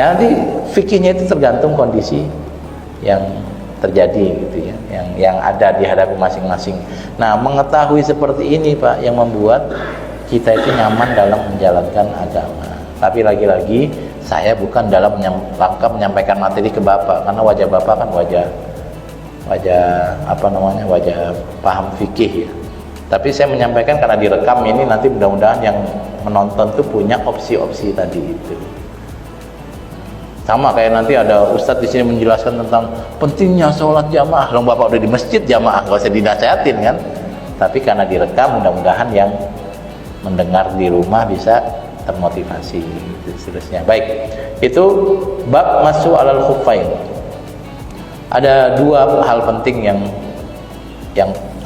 Ya nanti fikihnya itu tergantung kondisi yang terjadi gitu ya, yang ada di hadapan masing-masing. Nah, mengetahui seperti ini Pak yang membuat kita itu nyaman dalam menjalankan agama. Tapi lagi-lagi saya bukan dalam rangka menyampaikan materi ke Bapak, karena wajah Bapak kan wajah wajah paham fikih ya. Tapi saya menyampaikan karena direkam ini, nanti mudah-mudahan yang menonton tuh punya opsi-opsi tadi itu. Sama kayak nanti ada ustadz di sini menjelaskan tentang pentingnya sholat jamaah. Kalau Bapak udah di masjid jamaah, nggak usah dinasehatin kan. Tapi karena direkam, mudah-mudahan yang mendengar di rumah bisa termotivasi seterusnya. Baik, itu bab masuk alal khuffain. Ada dua hal penting yang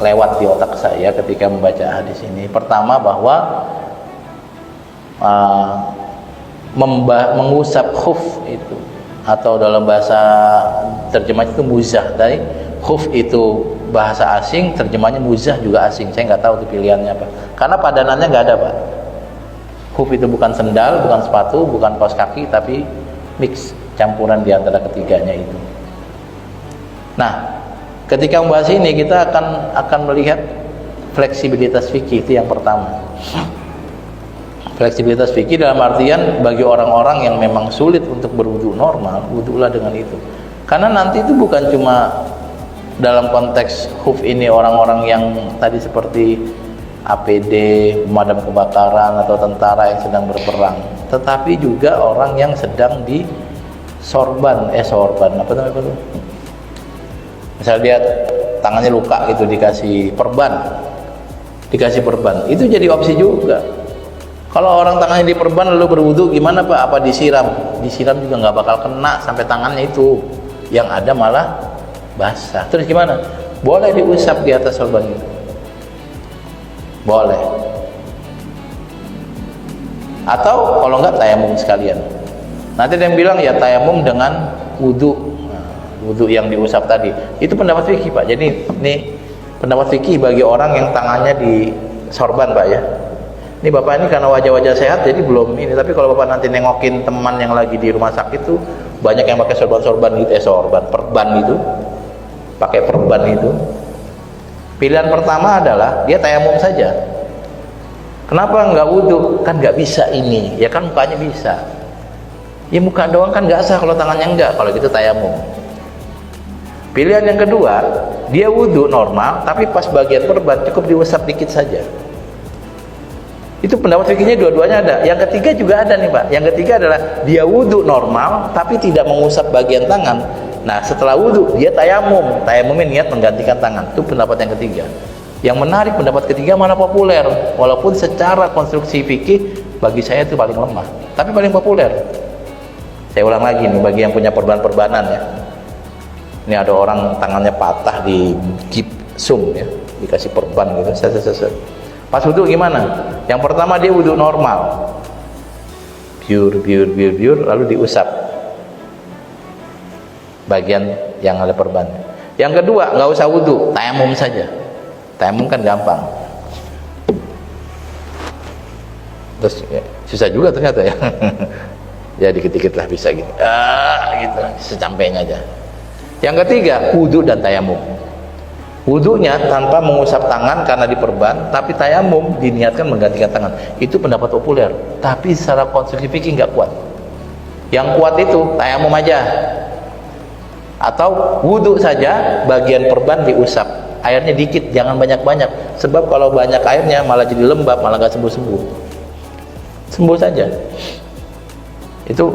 lewat di otak saya ketika membaca hadis ini. Pertama, bahwa mengusap khuf itu, atau dalam bahasa terjemah itu muzah. Tadi khuf itu bahasa asing, terjemahnya muzah juga asing. Saya nggak tahu itu pilihannya apa, karena padanannya nggak ada Pak. Khuf itu bukan sendal, bukan sepatu, bukan kaos kaki, tapi mix, campuran di antara ketiganya itu. Nah, ketika membahas ini kita akan melihat fleksibilitas fikih, itu yang pertama. Fleksibilitas fikih dalam artian bagi orang-orang yang memang sulit untuk berwudu normal, wudulah dengan itu. Karena nanti itu bukan cuma dalam konteks khuf ini orang-orang yang tadi seperti APD, pemadam kebakaran atau tentara yang sedang berperang, tetapi juga orang yang sedang di sorban, apa namanya itu? Misalnya dia tangannya luka gitu, dikasih perban, itu jadi opsi juga. Kalau orang tangannya diperban lalu berwudu gimana Pak? Apa disiram? Disiram juga nggak bakal kena sampai tangannya itu, yang ada malah basah. Terus gimana? Boleh diusap di atas sorban itu, boleh. Atau kalau nggak tayamum sekalian. Nanti ada yang bilang ya tayamum dengan wudu, wudu yang diusap tadi. Itu pendapat fikih Pak. Jadi ini pendapat fikih bagi orang yang tangannya di sorban Pak ya. Ini Bapak ini karena wajah-wajah sehat jadi belum ini, tapi kalau Bapak nanti nengokin teman yang lagi di rumah sakit tuh banyak yang pakai sorban-sorban gitu, perban itu, pakai perban itu. Pilihan pertama adalah dia tayamum saja. Kenapa nggak wudu? Kan nggak bisa ini, ya kan mukanya bisa. Ya muka doang kan nggak sah kalau tangannya enggak, kalau gitu tayamum. Pilihan yang kedua, dia wudu normal, tapi pas bagian perban cukup diusap dikit saja. Itu pendapat fikihnya dua-duanya ada. Yang ketiga juga ada nih Pak. Yang ketiga adalah dia wudu normal tapi tidak mengusap bagian tangan. Nah setelah wudu dia tayamum. Tayamumnya niat menggantikan tangan. Itu pendapat yang ketiga. Yang menarik, pendapat ketiga malah populer. Walaupun secara konstruksi fikih bagi saya itu paling lemah, tapi paling populer. Saya ulang lagi nih bagi yang punya perban-perbanan ya. Ini ada orang tangannya patah di gipsum ya, dikasih perban gitu. Pas wudu gimana? Yang pertama dia wudu normal, biur, lalu diusap bagian yang ada perban. Yang kedua nggak usah wudu, tayamum saja. Tayamum kan gampang. Terus ya, susah juga ternyata ya. Ya dikit-dikit lah bisa gitu. Gitu, secampainya aja. Yang ketiga wudu dan tayamum. Wudunya tanpa mengusap tangan karena diperban, tapi tayamum diniatkan menggantikan tangan. Itu pendapat populer, tapi secara konstruksi fikih nggak kuat. Yang kuat itu tayamum aja, atau wudu saja, bagian perban diusap, airnya dikit, jangan banyak-banyak. Sebab kalau banyak airnya malah jadi lembab, malah nggak sembuh-sembuh. Sembuh saja. Itu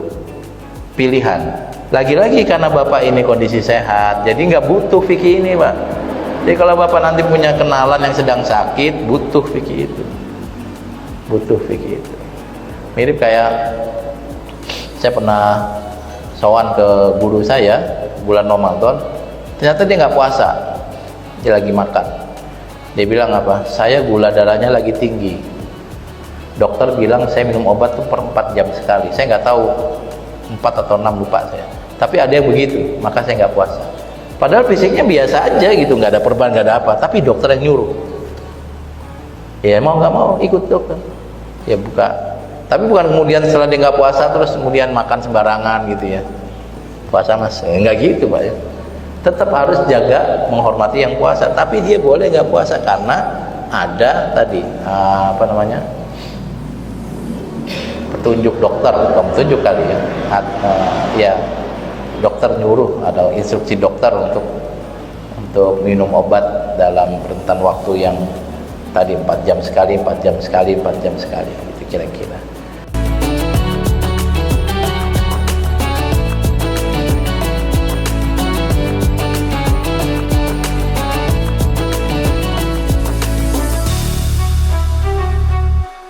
pilihan. Lagi-lagi karena Bapak ini kondisi sehat, jadi nggak butuh fikih ini Pak. Jadi kalau Bapak nanti punya kenalan yang sedang sakit, butuh fikih itu. Butuh fikih itu. Mirip kayak saya pernah sowan ke guru saya bulan Ramadan, ternyata dia nggak puasa, dia lagi makan. Dia bilang apa? Saya gula darahnya lagi tinggi. Dokter bilang saya minum obat tuh per 4 jam sekali. Saya nggak tahu 4 atau 6 lupa saya. Tapi ada yang begitu, maka saya nggak puasa. Padahal fisiknya biasa aja gitu, nggak ada perban, nggak ada apa, tapi dokter yang nyuruh. Ya mau nggak mau ikut dokter. Ya buka Tapi bukan kemudian setelah dia nggak puasa terus kemudian makan sembarangan gitu ya. Puasa mas, nggak gitu Pak ya. Tetap harus jaga menghormati yang puasa, tapi dia boleh nggak puasa karena ada tadi apa namanya, petunjuk dokter, bukan petunjuk kali ya, ya dokter nyuruh, ada instruksi dokter untuk minum obat dalam rentan waktu yang tadi 4 jam sekali, 4 jam sekali, 4 jam sekali, itu kira-kira.